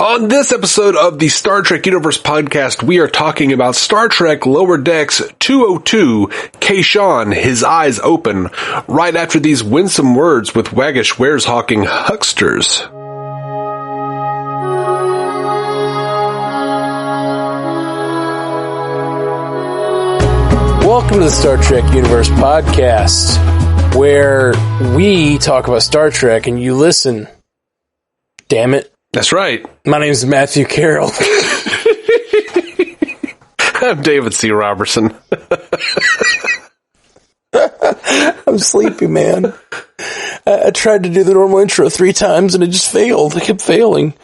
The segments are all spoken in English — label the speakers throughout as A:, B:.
A: On this episode of the Star Trek Universe podcast, we are talking about Star Trek Lower Decks 202, Kayshon, His Eyes Open, right after these winsome words with waggish wares-hawking hucksters.
B: Welcome to the Star Trek Universe podcast, where we talk about Star Trek and you listen. Damn it.
A: That's right.
B: My name is Matthew Carroll.
A: I'm David C. Robertson.
B: I'm sleepy, man. I tried to do the normal intro 3 times and it just failed. I kept failing.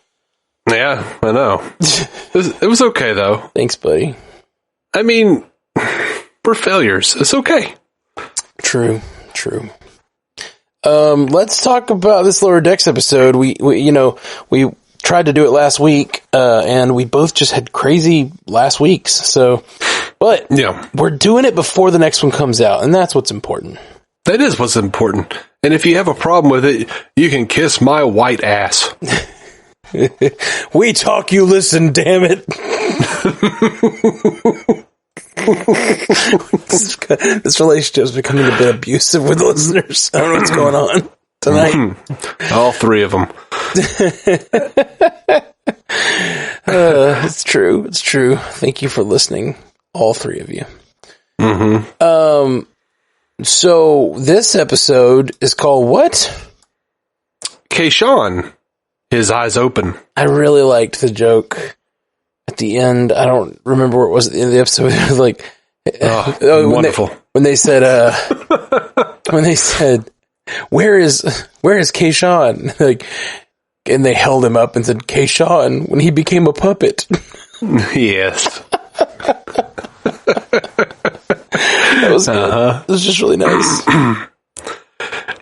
A: Yeah, I know. It was okay, though.
B: Thanks, buddy.
A: I mean, we're failures. It's okay.
B: True. Let's talk about this Lower Decks episode. We tried to do it last week, and we both just had crazy last weeks. So, but
A: yeah,
B: we're doing it before the next one comes out, and that's what's important.
A: That is what's important. And if you have a problem with it, you can kiss my white ass.
B: We talk, you listen, damn it. This relationship is becoming a bit abusive with the listeners. I don't know what's going on tonight.
A: All 3 of them.
B: It's true. Thank you for listening, all 3 of you. So this episode is called what?
A: Kayshon, His Eyes Open. I
B: really liked the joke at the end. I don't remember what it was at the end of the episode. It was like,
A: wonderful.
B: When they said, where is Kayshon? Like, and they held him up and said, Kayshon, when he became a puppet.
A: Yes.
B: That was good. It was just really nice.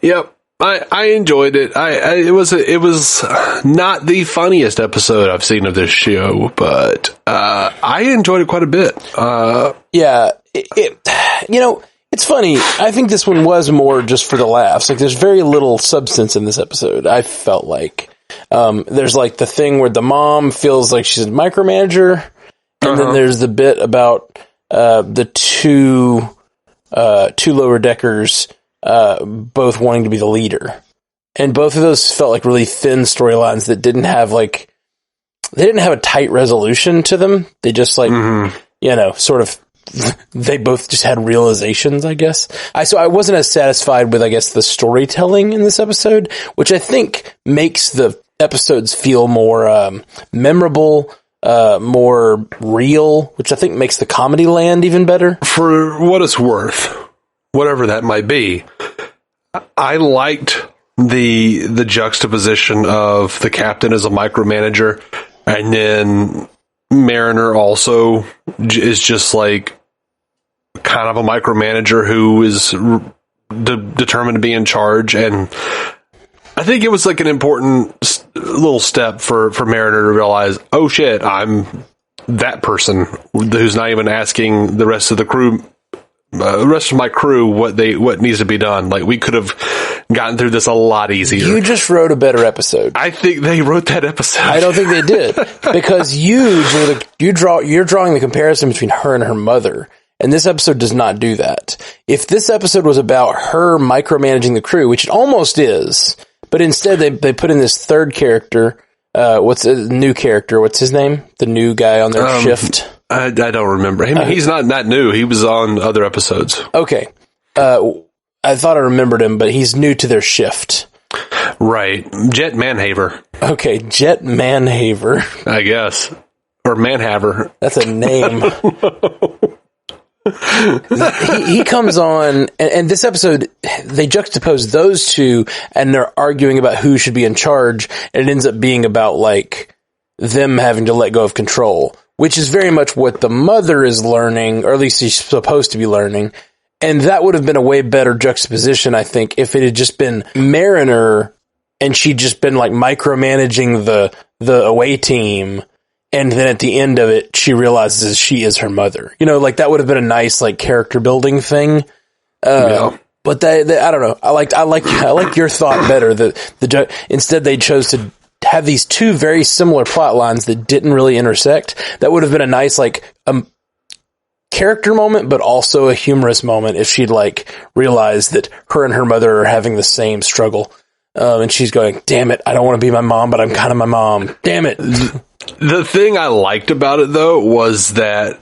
A: Yep. I enjoyed it. It was not the funniest episode I've seen of this show, but I enjoyed it quite a bit.
B: Yeah, it's funny. I think this one was more just for the laughs. Like, there's very little substance in this episode. I felt like there's like the thing where the mom feels like she's a micromanager, and then there's the bit about the two lower deckers. Both wanting to be the leader. And both of those felt like really thin storylines that didn't have a tight resolution to them. They just sort of, they both just had realizations, I guess. So I wasn't as satisfied with, I guess, the storytelling in this episode, which I think makes the episodes feel more memorable, more real, which I think makes the comedy land even better.
A: For what it's worth, whatever that might be, I liked the juxtaposition of the captain as a micromanager, and then Mariner also is just like kind of a micromanager who is determined to be in charge. And I think it was like an important little step for Mariner to realize, oh shit, I'm that person who's not even asking the rest of the crew. The rest of my crew, what needs to be done. Like, we could have gotten through this a lot easier.
B: You just wrote a better episode.
A: I think they wrote that episode.
B: I don't think they did, because you're drawing the comparison between her and her mother, and this episode does not do that. If this episode was about her micromanaging the crew, which it almost is, but instead they put in this third character. What's a new character? What's his name? The new guy on their shift.
A: I don't remember him. He's not new. He was on other episodes.
B: Okay. I thought I remembered him, but he's new to their shift.
A: Right. Jet Manhaver.
B: Okay, Jet Manhaver.
A: I guess. Or Manhaver.
B: That's a name. he comes on, and this episode, they juxtapose those two, and they're arguing about who should be in charge, and it ends up being about, like, them having to let go of control, which is very much what the mother is learning, or at least she's supposed to be learning. And that would have been a way better juxtaposition, I think, if it had just been Mariner and she'd just been like micromanaging the away team. And then at the end of it, she realizes she is her mother. You know, like that would have been a nice like character building thing. Yeah. But I don't know. I like your thought better. Instead they chose to have these two very similar plot lines that didn't really intersect. That would have been a nice, like, character moment, but also a humorous moment if she'd, like, realized that her and her mother are having the same struggle. And she's going, damn it, I don't want to be my mom, but I'm kind of my mom. Damn it.
A: The thing I liked about it, though, was that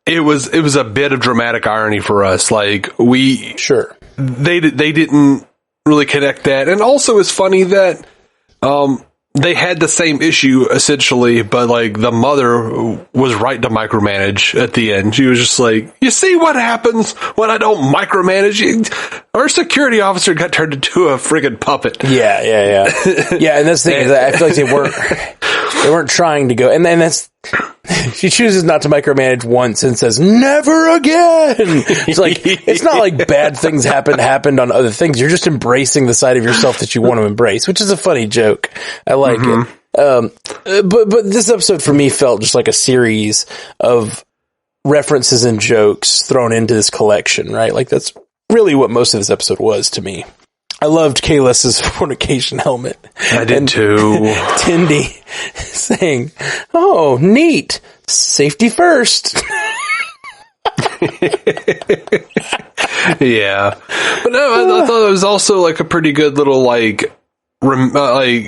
A: it was a bit of dramatic irony for us. Like,
B: Sure.
A: They didn't really connect that. And also it's funny that they had the same issue, essentially, but, like, the mother was right to micromanage at the end. She was just like, you see what happens when I don't micromanage? Our security officer got turned into a friggin' puppet.
B: Yeah. Yeah, and that's the thing, is I feel like they weren't trying to go, and then she chooses not to micromanage once and says, never again! It's like, it's not like bad things happened on other things. You're just embracing the side of yourself that you want to embrace, which is a funny joke. I like it. But this episode for me felt just like a series of references and jokes thrown into this collection, right? Like, that's really what most of this episode was to me. I loved Kalis' fornication helmet.
A: I did too.
B: Tindy saying, oh, neat. Safety first.
A: Yeah. But no, I thought it was also like a pretty good little, like, reminder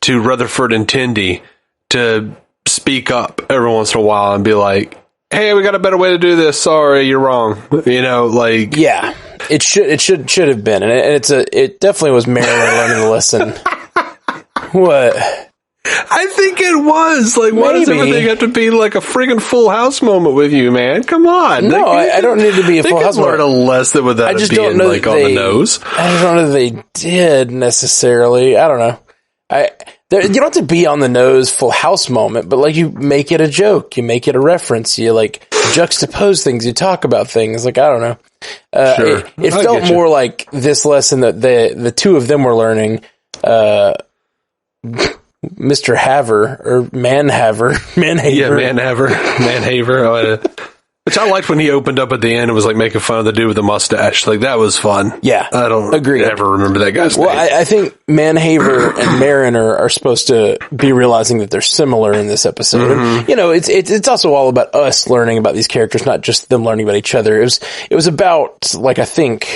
A: to Rutherford and Tindy to speak up every once in a while and be like, hey, we got a better way to do this. Sorry, you're wrong. You know, like,
B: yeah, it should have been, and it definitely was Mary learning to listen. What?
A: I think it was like, why does everything have to be like a friggin' Full House moment with you, man? Come on.
B: No, I don't need to be a Full House moment.
A: Learn a lesson without it being like on the nose.
B: I don't know that they did necessarily. I don't know. You don't have to be on the nose Full House moment, but, like, you make it a joke, you make it a reference, you, like, juxtapose things, you talk about things, like, I don't know.
A: Sure.
B: It felt more like this lesson that the two of them were learning, Mr. Haver, or Manhaver.
A: Yeah, Manhaver. Which I liked when he opened up at the end and was, like, making fun of the dude with the mustache. Like, that was fun.
B: Yeah.
A: I don't ever remember that guy's
B: name.
A: Well,
B: I think Manhaver and Mariner are supposed to be realizing that they're similar in this episode.
A: Mm-hmm.
B: And, you know, it's also all about us learning about these characters, not just them learning about each other. It was about, like, I think,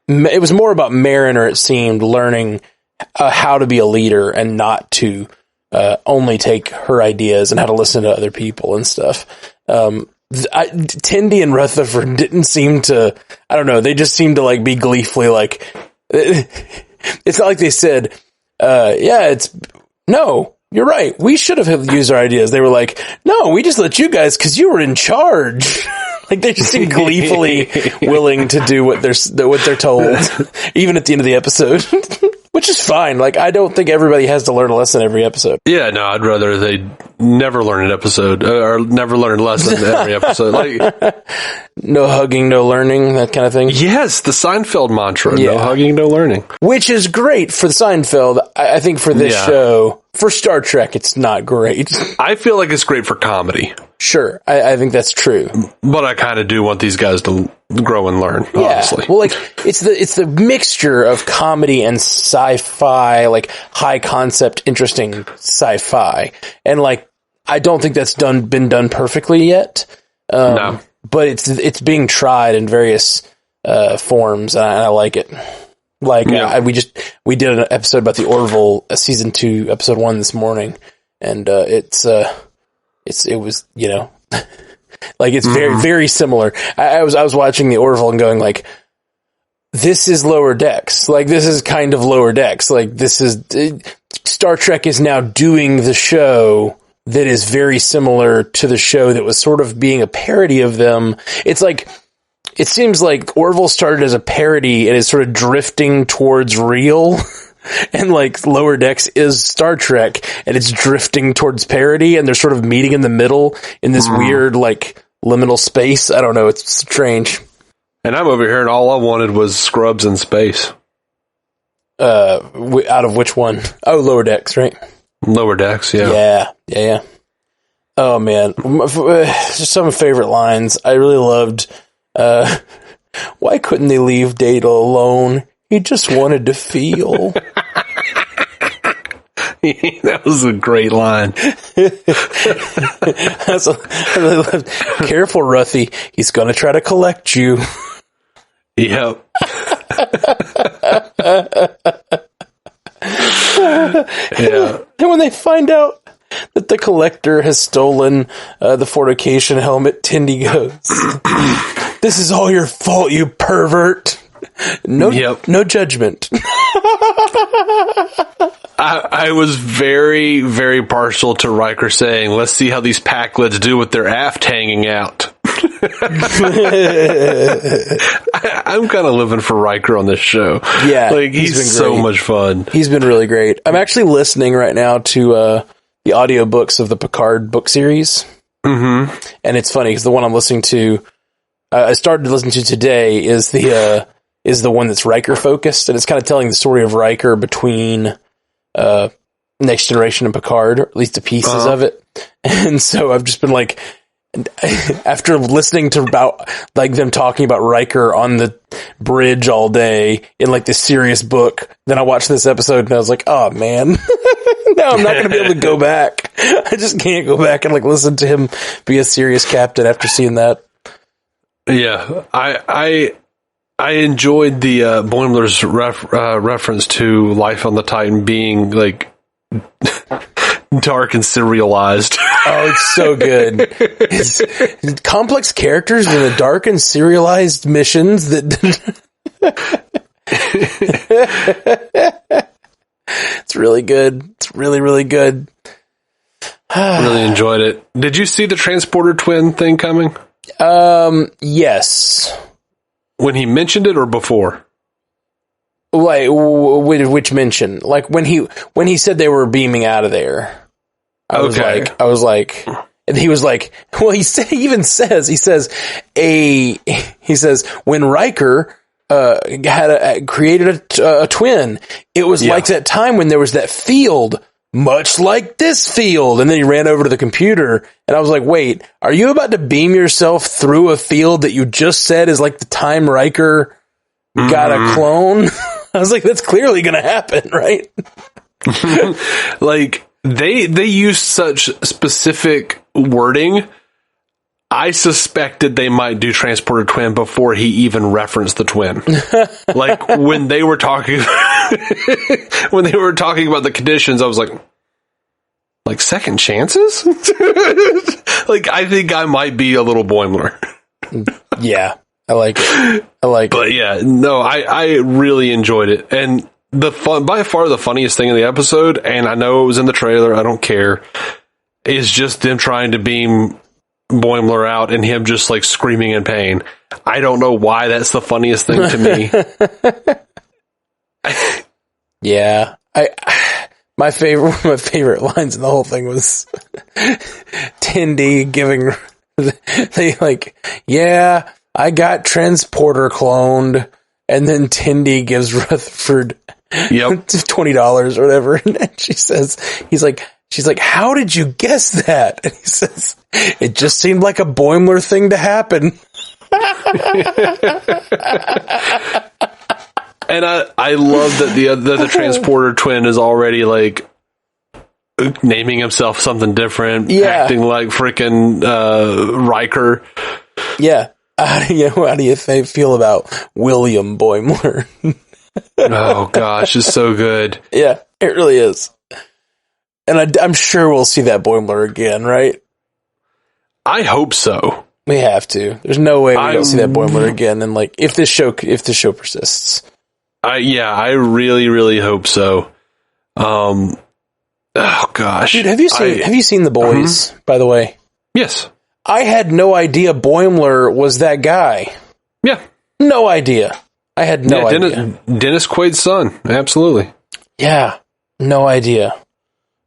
B: it was more about Mariner, it seemed, learning how to be a leader and not to only take her ideas and how to listen to other people and stuff. Tindy and Rutherford didn't seem to, I don't know, they just seemed to, like, be gleefully, like, it's not like they said, no, you're right, we should have used our ideas. They were like, no, we just let you guys because you were in charge. Like, they just seem gleefully willing to do what they're told, even at the end of the episode. Which is fine. Like, I don't think everybody has to learn a lesson every episode.
A: Yeah, no, I'd rather they never learn an episode, or never learn a lesson every episode. Like,
B: no hugging, no learning, that kind of thing.
A: Yes, the Seinfeld mantra,
B: yeah.
A: No hugging, no learning.
B: Which is great for the Seinfeld. I think for this show, for Star Trek, it's not great.
A: I feel like it's great for comedy.
B: Sure, I think that's true.
A: But I kind of do want these guys to grow and learn, honestly.
B: Well, like, it's the mixture of comedy and sci-fi, like, high concept, interesting sci-fi. And, like, I don't think that's been done perfectly yet.
A: No.
B: But it's being tried in various forms, and I like it. Like, we did an episode about the Orville, season 2, episode 1 this morning, and it was, you know, like, it's very, very similar. I was watching the Orville and going, like, this is Lower Decks. Like, this is kind of Lower Decks. Like, this is, Star Trek is now doing the show that is very similar to the show that was sort of being a parody of them. It's like, it seems like Orville started as a parody and is sort of drifting towards real. And, like, Lower Decks is Star Trek, and it's drifting towards parody, and they're sort of meeting in the middle in this weird, like, liminal space. I don't know, it's strange.
A: And I'm over here, and all I wanted was Scrubs in space.
B: Out of which one? Oh, Lower Decks, right?
A: Lower Decks, yeah.
B: Yeah. Oh, man. Just some favorite lines. I really loved, why couldn't they leave Data alone? He just wanted to feel.
A: That was a great line.
B: I really loved. Careful, Ruthie. He's going to try to collect you.
A: Yep. Yeah.
B: And when they find out that the collector has stolen the fornication helmet, Tindy goes, "This is all your fault, you pervert." No judgment.
A: I was very, very partial to Riker saying, "Let's see how these Packlets do with their aft hanging out." I'm kind of living for Riker on this show.
B: Yeah.
A: Like, he's been so much fun.
B: He's been really great. I'm actually listening right now to the audiobooks of the Picard book series.
A: Mm-hmm.
B: And it's funny because the one I'm listening to, I started to listen to today is the one that's Riker focused, and it's kind of telling the story of Riker between Next Generation and Picard, or at least the pieces of it. And so I've just been like, after listening to about like them talking about Riker on the bridge all day in like this serious book, then I watched this episode and I was like, oh man, now I'm not going to be able to go back. I just can't go back and like listen to him be a serious captain after seeing that.
A: Yeah, I enjoyed the Boimler's reference to life on the Titan being like dark and serialized.
B: Oh, it's so good. It's complex characters in the dark and serialized missions that it's really good. It's really, really good.
A: Really enjoyed it. Did you see the transporter twin thing coming?
B: Yes.
A: When he mentioned it or before?
B: Like, which mention? Like when he said they were beaming out of there. I was like, and he was like, well, he says when Riker, created a twin, it was like that time when there was that field, much like this field. And then he ran over to the computer and I was like, wait, are you about to beam yourself through a field that you just said is like the time Riker got a clone? I was like, that's clearly going to happen, right?
A: Like, they use such specific wording. I suspected they might do transporter twin before he even referenced the twin. Like, when they were talking about the conditions, I was like second chances? Like, I think I might be a little Boimler.
B: Yeah, I like it.
A: But yeah, no, I really enjoyed it. And by far the funniest thing in the episode, and I know it was in the trailer, I don't care, is just them trying to beam Boimler out and him just like screaming in pain. I don't know why that's the funniest thing to me.
B: Yeah. My favorite lines in the whole thing was Tindy giving yeah, I got transporter cloned, and then Tindy gives Rutherford $20 or whatever, and she's like, how did you guess that? And he says, it just seemed like a Boimler thing to happen.
A: And I love that the transporter twin is already like naming himself something different, acting like freaking Riker. Yeah.
B: How do you feel about William Boimler?
A: Oh gosh, it's so good.
B: Yeah, it really is. And I'm sure we'll see that Boimler again, right?
A: I hope so.
B: We have to. There's no way we don't see that Boimler again. And like, if this show persists,
A: I really, really hope so. Oh gosh,
B: dude, have you seen The Boys? By the way,
A: yes.
B: I had no idea Boimler was that guy.
A: Yeah,
B: no idea. I had no idea.
A: Dennis Quaid's son, absolutely.
B: Yeah, no idea.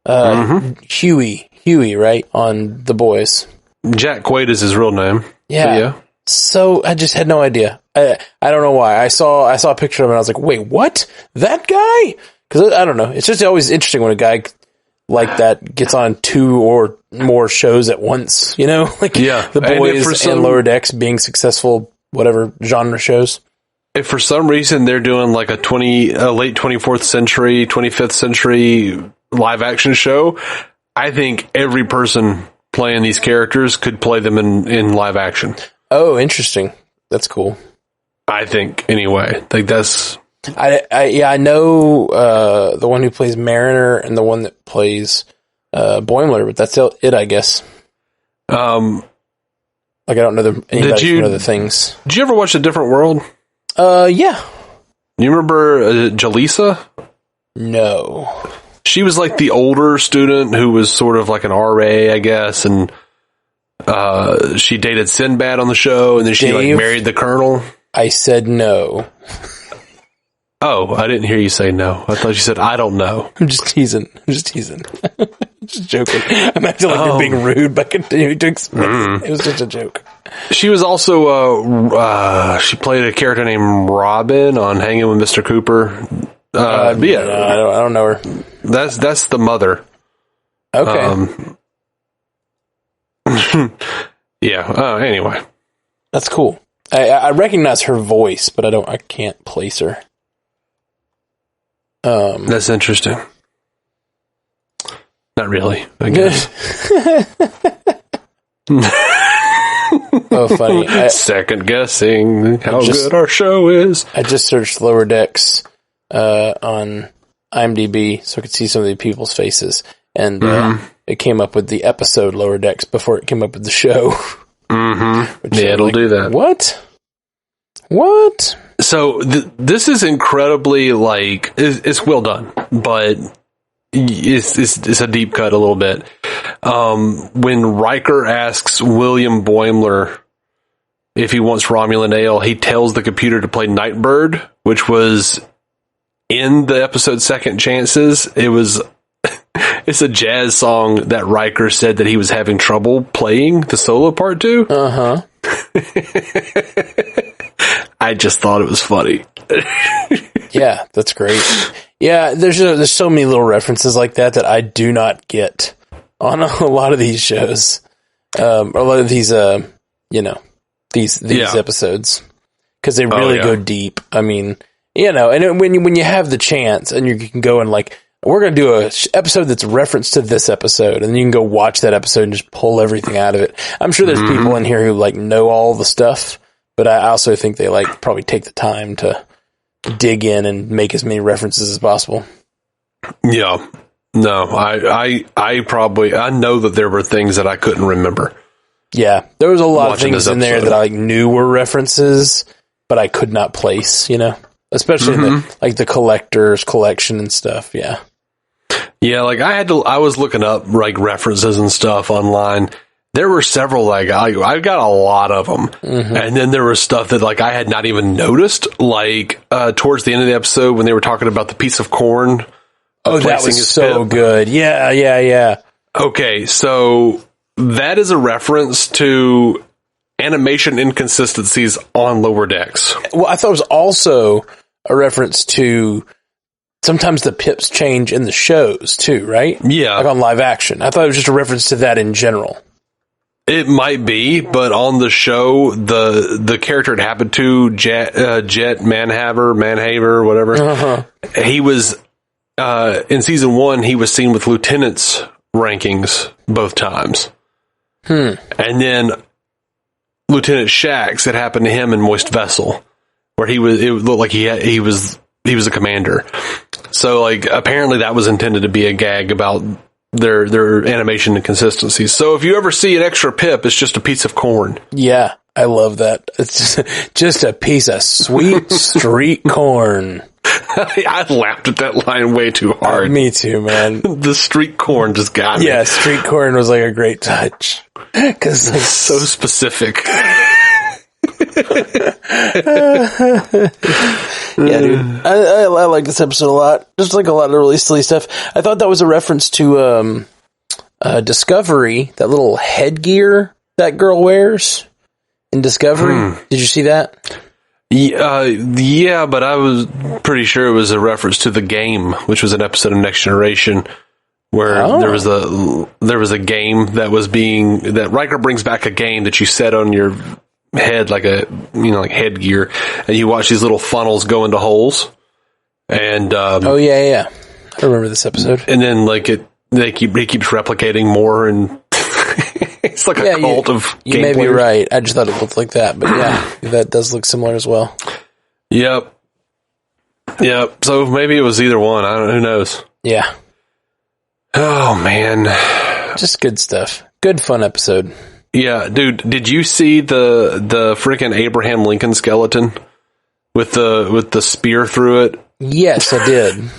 B: Huey, right, on The Boys.
A: Jack Quaid is his real name.
B: Yeah. So I just had no idea. I don't know why. I saw a picture of him and I was like, wait, what? That guy? Because I don't know. It's just always interesting when a guy like that gets on 2 or more shows at once, Like The Boys and Lower Decks being successful, whatever genre shows.
A: if for some reason they're doing like a late 24th century, 25th century live action show, I think every person playing these characters could play them in live action.
B: Oh, interesting. That's cool.
A: I think, anyway. Like, that's...
B: I know the one who plays Mariner and the one that plays Boimler, but that's it, I guess. Like, I don't know anybody from other things.
A: Did you ever watch A Different World?
B: Yeah.
A: You remember Jaleesa?
B: No.
A: She was like the older student who was sort of like an RA, I guess, and she dated Sinbad on the show, and then she like married the Colonel.
B: I said no.
A: Oh, I didn't hear you say no. I thought you said, I don't know.
B: I'm just teasing. Just joking. I'm acting like you're being rude by continuing to explain. It was just a joke.
A: She was also, she played a character named Robin on Hanging with Mr. Cooper.
B: I don't know her.
A: That's the mother.
B: Okay.
A: Yeah. Anyway.
B: That's cool. I recognize her voice, but I can't place her.
A: That's interesting. Not really, I guess.
B: Oh, funny.
A: Second guessing how good our show is.
B: I just searched Lower Decks on IMDb so I could see some of the people's faces. And it came up with the episode Lower Decks before it came up with the show.
A: Mm-hmm. Yeah, it'll do that.
B: What?
A: So this is incredibly, like, it's well done, but it's a deep cut a little bit. When Riker asks William Boimler if he wants Romulan ale, he tells the computer to play Nightbird, which was in the episode Second Chances. It's a jazz song that Riker said that he was having trouble playing the solo part to.
B: Uh-huh.
A: I just thought it was funny.
B: Yeah, that's great. Yeah, there's so many little references like that I do not get on a lot of these shows. Or a lot of these, these episodes. Because they really go deep. I mean, and when you have the chance and you can go and like, we're going to do a episode that's a reference to this episode, and then you can go watch that episode and just pull everything out of it. I'm sure there's people in here who like know all the stuff, but I also think they like probably take the time to dig in and make as many references as possible.
A: Yeah. No, I know that there were things that I couldn't remember.
B: Yeah. There was a lot of things in there that I like, knew were references, but I could not place, especially in the collector's collection and stuff. Yeah.
A: Yeah. Like I was looking up like references and stuff online. There were several, like, I got a lot of them. And then there was stuff that, like, I had not even noticed, like, towards the end of the episode when they were talking about the piece of corn.
B: Oh, that was so good. Yeah.
A: Okay, so that is a reference to animation inconsistencies on Lower Decks.
B: Well, I thought it was also a reference to sometimes the pips change in the shows, too, right?
A: Yeah.
B: Like on live action. I thought it was just a reference to that in general.
A: It might be, but on the show, the character it happened to, Jet Manhaver, whatever, he was, in season 1, he was seen with lieutenant's rankings both times. And then Lieutenant Shax, it happened to him in Moist Vessel, where it looked like he was a commander. So, like, apparently that was intended to be a gag about their animation inconsistencies. So if you ever see an extra pip, it's just a piece of corn.
B: Yeah, I love that. It's just a piece of sweet street corn.
A: I laughed at that line way too hard.
B: Me too, man.
A: The street corn just got me.
B: Yeah, street corn was like a great touch. Because
A: it's so specific.
B: Yeah, dude. I like this episode a lot. Just like a lot of really silly stuff. I thought that was a reference to Discovery, that little headgear that girl wears in Discovery. Did you see that?
A: Yeah, but I was pretty sure it was a reference to The Game, which was an episode of Next Generation where there was a game that Riker brings back a game that you set on your head, like like headgear, and you watch these little funnels go into holes. And
B: oh yeah, I remember this episode.
A: And then he keeps replicating more, and it's like a cult of.
B: You may be right. I just thought it looked like that, but yeah, that does look similar as well.
A: Yep. So maybe it was either one. I don't know. Who knows?
B: Yeah.
A: Oh man,
B: just good stuff. Good fun episode.
A: Yeah, dude. Did you see the freaking Abraham Lincoln skeleton with the spear through it?
B: Yes, I did.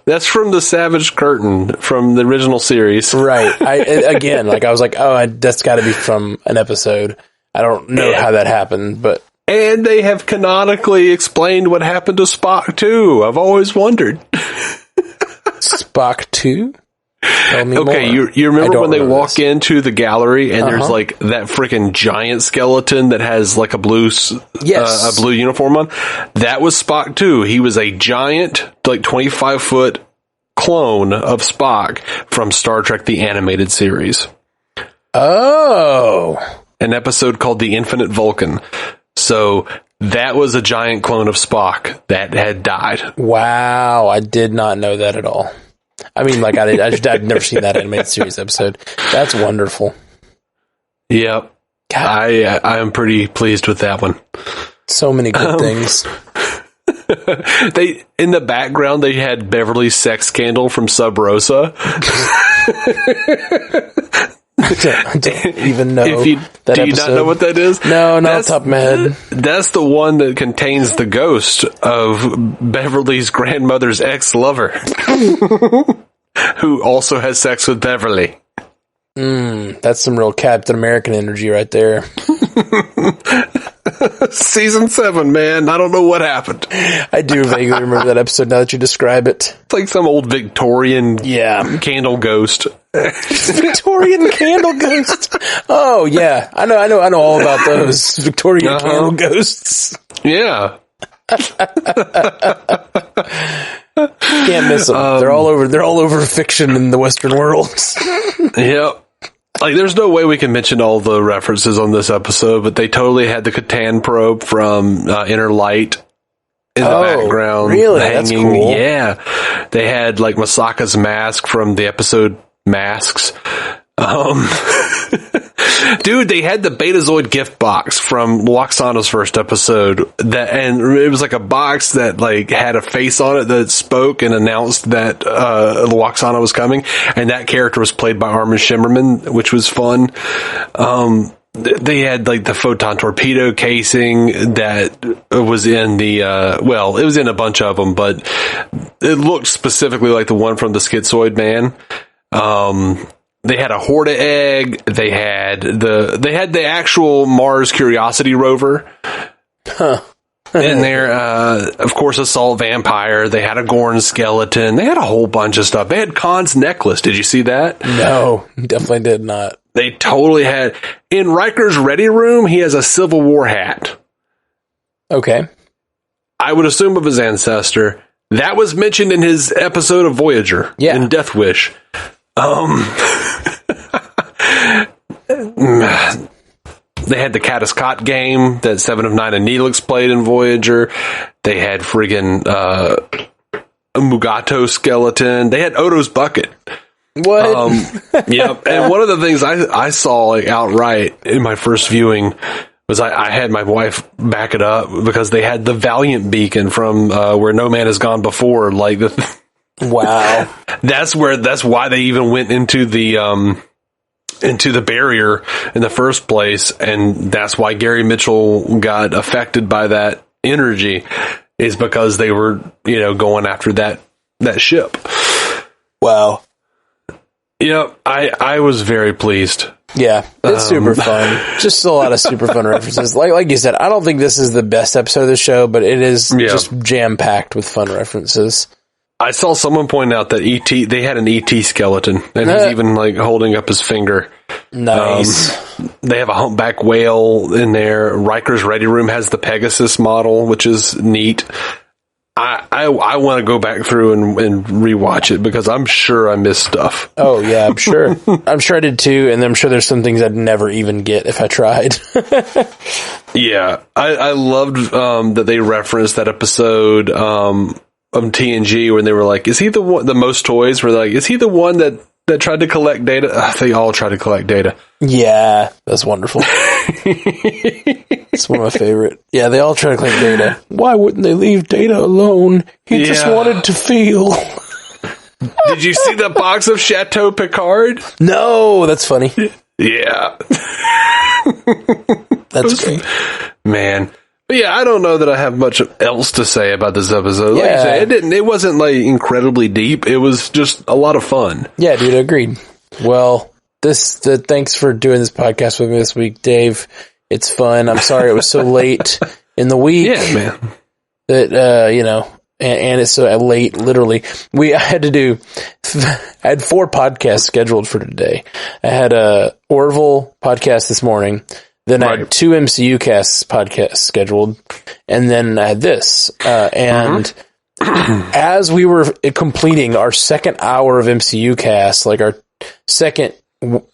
A: That's from the Savage Curtain from the original series.
B: Right. I was like, oh, that's got to be from an episode. I don't know how that happened, but.
A: And they have canonically explained what happened to Spock, too. I've always wondered.
B: Spock 2? Tell me
A: okay,
B: more.
A: you remember when they walk into the gallery and there's like that freaking giant skeleton that has like a blue uniform on? That was Spock too. He was a giant, like 25-foot clone of Spock from Star Trek: The Animated Series.
B: Oh,
A: an episode called The Infinite Vulcan. So that was a giant clone of Spock that had died.
B: Wow, I did not know that at all. I mean, like I'd never seen that animated series episode. That's wonderful.
A: Yep. I am pretty pleased with that one.
B: So many good things.
A: They in the background they had Beverly's sex scandal from Sub Rosa.
B: I don't even know
A: that
B: episode.
A: Do you not know what that is?
B: No, not off the top of my head.
A: That's the one that contains the ghost of Beverly's grandmother's ex-lover, who also has sex with Beverly.
B: That's some real Captain American energy right there.
A: Season 7, man. I don't know what happened.
B: I do vaguely remember that episode now that you describe it.
A: It's like some old Victorian candle ghost.
B: Victorian candle ghost. Oh yeah, I know all about those Victorian candle ghosts.
A: Yeah,
B: can't miss them. They're all over fiction in the Western world.
A: Yep. Like, there's no way we can mention all the references on this episode, but they totally had the Catan probe from Inner Light in the background.
B: Really?
A: Hanging.
B: That's cool.
A: Yeah. They had, like, Masaka's mask from the episode Masks. Dude, they had the Betazoid gift box from Loxana's first episode, and it was like a box that like had a face on it that spoke and announced that Loxana was coming, and that character was played by Armin Shimmerman, which was fun. They had like the photon torpedo casing that was in the it was in a bunch of them, but it looked specifically like the one from the Schizoid Man. They had a Horta egg. They had the actual Mars Curiosity rover in there. Of course, Assault Vampire. They had a Gorn skeleton. They had a whole bunch of stuff. They had Khan's necklace. Did you see that?
B: No, definitely did not.
A: They totally had. In Riker's ready room, he has a Civil War hat.
B: Okay. I
A: would assume of his ancestor. That was mentioned in his episode of Voyager.
B: Yeah.
A: In Death Wish. They had the Caddiscot game that 7 of 9 and Neelix played in Voyager. They had friggin' a Mugato skeleton. They had Odo's bucket.
B: What?
A: Yep. And one of the things I saw like outright in my first viewing was I had my wife back it up because they had the Valiant beacon from Where No Man Has Gone Before. Like
B: wow.
A: That's why they even went into the barrier in the first place, and that's why Gary Mitchell got affected by that energy, is because they were, going after that ship.
B: Wow.
A: Yep, I was very pleased.
B: Yeah, it's super fun. Just a lot of super fun references. Like you said, I don't think this is the best episode of the show, but it is just jam-packed with fun references.
A: I saw someone point out that they had an ET skeleton, and he's even like holding up his finger.
B: Nice.
A: They have a humpback whale in there. Riker's ready room has the Pegasus model, which is neat. I want to go back through and rewatch it because I'm sure I missed stuff.
B: Oh yeah, I'm sure. I'm sure I did too, and I'm sure there's some things I'd never even get if I tried.
A: Yeah, I loved that they referenced that episode of TNG when they were like, "Is he the one? The most toys?" Were like, "Is he the one that tried to collect data?" They all tried to collect data.
B: Yeah, that's wonderful. It's one of my favorite. Yeah, they all try to collect data. Why wouldn't they leave Data alone? He just wanted to feel.
A: Did you see the box of Chateau Picard?
B: No, that's funny.
A: Yeah.
B: That's great.
A: Man. But yeah, I don't know that I have much else to say about this episode. Like you said, it wasn't like incredibly deep. It was just a lot of fun.
B: Yeah, dude, agreed. Well, thanks for doing this podcast with me this week, Dave. It's fun. I'm sorry it was so late in the week.
A: Yeah, man.
B: That, and it's so late, literally. I had 4 podcasts scheduled for today. I had a Orville podcast this morning. Then I had 2 MCU casts podcasts scheduled. And then I had this. As we were completing our second hour of MCU cast, like our second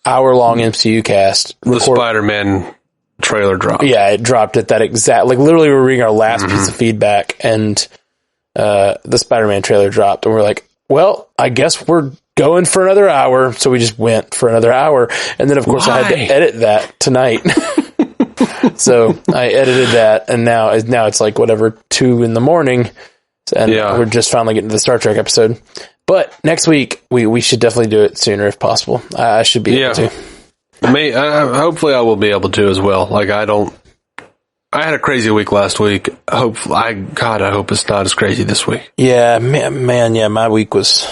B: hour-long MCU cast.
A: The Spider-Man trailer dropped.
B: Yeah, it dropped at that exact... Like, literally, we were reading our last piece of feedback, and the Spider-Man trailer dropped. And we're like, well, I guess we're going for another hour. So we just went for another hour. And then, of course, I had to edit that tonight. So I edited that, and now it's like, 2 in the morning. And we're just finally getting to the Star Trek episode. But next week, we should definitely do it sooner if possible. I should be able to.
A: Hopefully I will be able to as well. Like, I had a crazy week last week. I hope it's not as crazy this week.
B: Yeah, man, yeah, my week was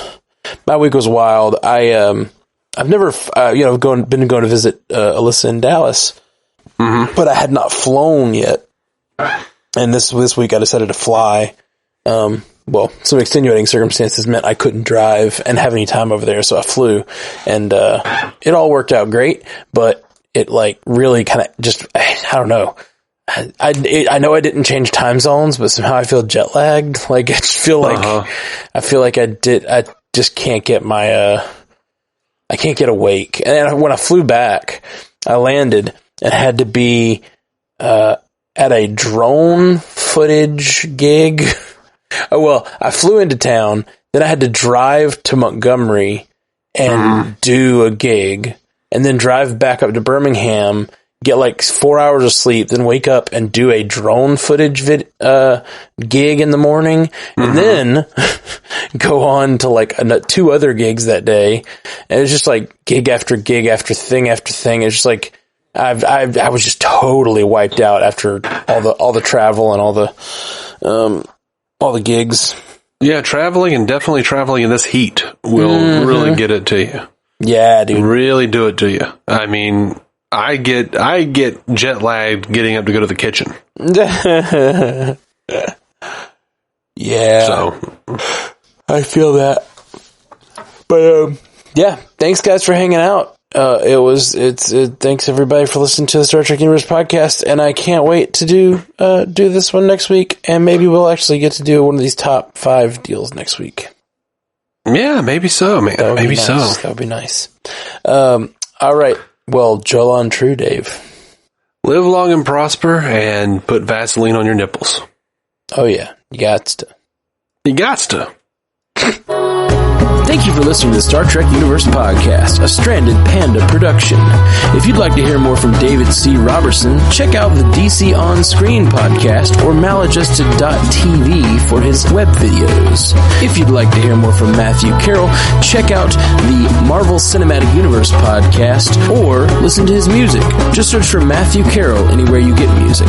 B: wild. I've never, been going to visit Alyssa in Dallas, but I had not flown yet. And this week I decided to fly. Some extenuating circumstances meant I couldn't drive and have any time over there, so I flew, and it all worked out great. But it really kind of just, I don't know. I know I didn't change time zones, but somehow I feel jet lagged. Like, I just feel like I just can't get I can't get awake. And when I flew back, I landed and had to be at a drone footage gig. Oh, well, I flew into town, then I had to drive to Montgomery and do a gig, and then drive back up to Birmingham, get 4 hours of sleep, then wake up and do a drone footage gig in the morning, and then go on to 2 other gigs that day. And it's just gig after gig after thing after thing. It's just I was just totally wiped out after all the travel and all the gigs.
A: Yeah, traveling and definitely traveling in this heat will really get it to you.
B: Yeah, dude.
A: Really do it to you. I mean, I get jet lagged getting up to go to the kitchen. Yeah. So
B: I feel that. But yeah, thanks guys for hanging out. Thanks everybody for listening to the Star Trek Universe podcast, and I can't wait to do this one next week, and maybe we'll actually get to do one of these top 5 deals next week.
A: Yeah, maybe so, man. Maybe so.
B: That would be nice. All right. Well, Jolan True, Dave.
A: Live long and prosper, and put Vaseline on your nipples.
B: Oh yeah, you got to.
C: Thank you for listening to the Star Trek Universe podcast, a Stranded Panda production. If you'd like to hear more from David C. Robertson, check out the DC On Screen podcast or maladjusted.tv for his web videos. If you'd like to hear more from Matthew Carroll, check out the Marvel Cinematic Universe podcast or listen to his music. Just search for Matthew Carroll anywhere you get music.